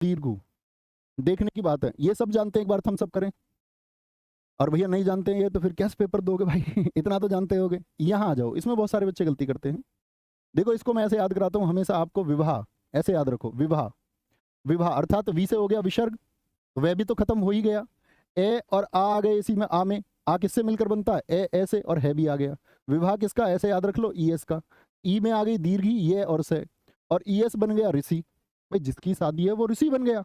दीर्घ देखने की बात है, ये सब जानते हैं, एक बार थम्स अप करें। और भैया नहीं जानते हैं ये तो फिर कैसे पेपर दोगे भाई इतना तो जानते होगे। यहाँ आ जाओ, इसमें बहुत सारे बच्चे गलती करते हैं। देखो इसको मैं ऐसे याद कराता हूँ हमेशा आपको, विवाह ऐसे याद रखो, विवाह विवाह अर्थात वी से हो गया विसर्ग, वह भी तो खत्म हो ही गया। ए और आ गए इसी में, आ में आ किससे मिलकर बनता है, ए ऐसे, और है भी आ गया। विवाह किसका, ऐसे याद रख लो, ई एस का। ई में आ गई दीर्घी, ये और से, और ई एस बन गया ऋषि। भाई जिसकी शादी है वो ऋषि बन गया,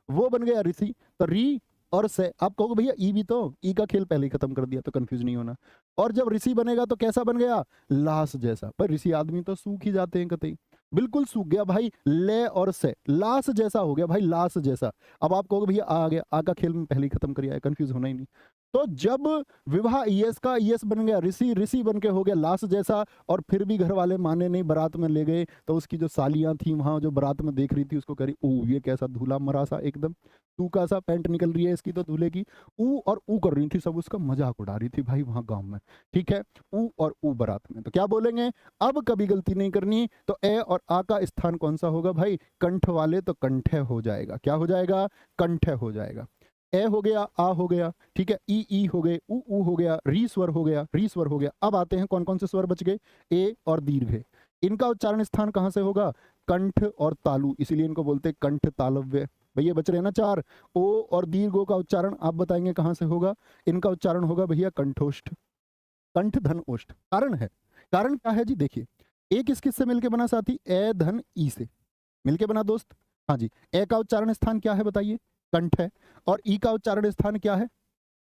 वो बन गया ऋषि। तो री और से, आप कहोगे भैया ई भी तो, ई का खेल पहले ही खत्म कर दिया, तो कंफ्यूज नहीं होना। और जब ऋषि बनेगा तो कैसा बन गया, लाश जैसा। पर ऋषि आदमी तो सूख ही जाते हैं कतई, बिल्कुल सूख गया भाई, ले और से लाश जैसा हो गया भाई, लाश जैसा। अब आप कहोगे भैया आ गया, आ का खेल में पहले ही खत्म कर दिया है, कंफ्यूज होना ही नहीं। तो जब विवाह ईएस का, ईएस बन गया ऋषि, ऋषि बन के हो गया लाश जैसा, और फिर भी घर वाले माने नहीं, बारात में ले गए तो उसकी जो सालियां थी वहां जो बारात में देख रही थी उसको कह रही, ओ ये कैसा धूला मरा सा एकदम, तू का सा पैंट निकल रही है इसकी तो दूल्हे की, ऊ और ऊ कर रही थी, सब उसका मजाक उड़ा रही थी भाई वहां गांव में। ठीक है, ऊ और ऊ बारात में, तो क्या बोलेंगे, अब कभी गलती नहीं करनी। तो ए और आ का स्थान कौन सा होगा भाई, कंठ वाले, तो कंठ हो जाएगा, क्या हो जाएगा, कंठ हो जाएगा। ए हो गया, आ हो गया, ठीक है, ई हो गए, ऊ हो गया, री स्वर हो गया, री स्वर हो गया। अब आते हैं कौन कौन से स्वर बच गए, ए और दीर्घ। इनका उच्चारण स्थान कहां से होगा, कंठ और तालु, इसीलिए इनको बोलते हैं कंठ तालव्य। भैया बच रहे हैं ना चार। ओ और दीर्घों का उच्चारण आप बताएंगे कहां से होगा, इनका उच्चारण होगा भैया कंठोष्ठ, कंठ धन ओष्ठ। कारण है, कारण क्या है जी, देखिए ए किस किस से मिलके बना साथी, ए धन ई से मिलके बना दोस्त। हाँ जी, ए का उच्चारण स्थान क्या है बताइए, कंठ है। और ई का उच्चारण स्थान क्या है,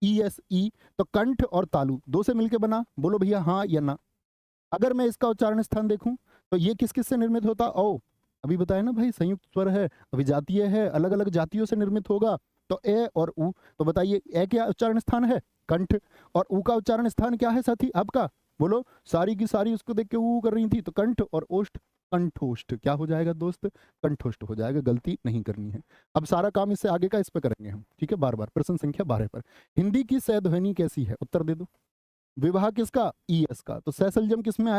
ई एस, ई। तो कंठ और तालु दो से मिलके बना, बोलो भैया हाँ या ना। अगर मैं इसका उच्चारण स्थान देखूं तो ये किस किस से निर्मित होता, ओ अभी बताया ना भाई, संयुक्त स्वर है, अभिजातीय है, अलग अलग जातियों से निर्मित होगा। तो ए और ऊ, तो बताइए ए क्या उच्चारण स्थान है, कंठ, और ऊ का उच्चारण स्थान क्या है साथी आपका, बोलो। सारी की सारी उसको देख के ऊ कर रही थी, तो कंठ और ओष्ठ, कंठोष्ठ क्या हो जाएगा दोस्त, कंठोष्ठ हो जाएगा, गलती नहीं करनी है। अब सारा काम इससे आगे का इस पे करेंगे हम, ठीक है, बार बार। प्रश्न संख्या 12 पर, हिंदी की सह ध्वनि कैसी है, उत्तर दे दो। विवाह किसका, ई एस का, तो सहसलजम किस में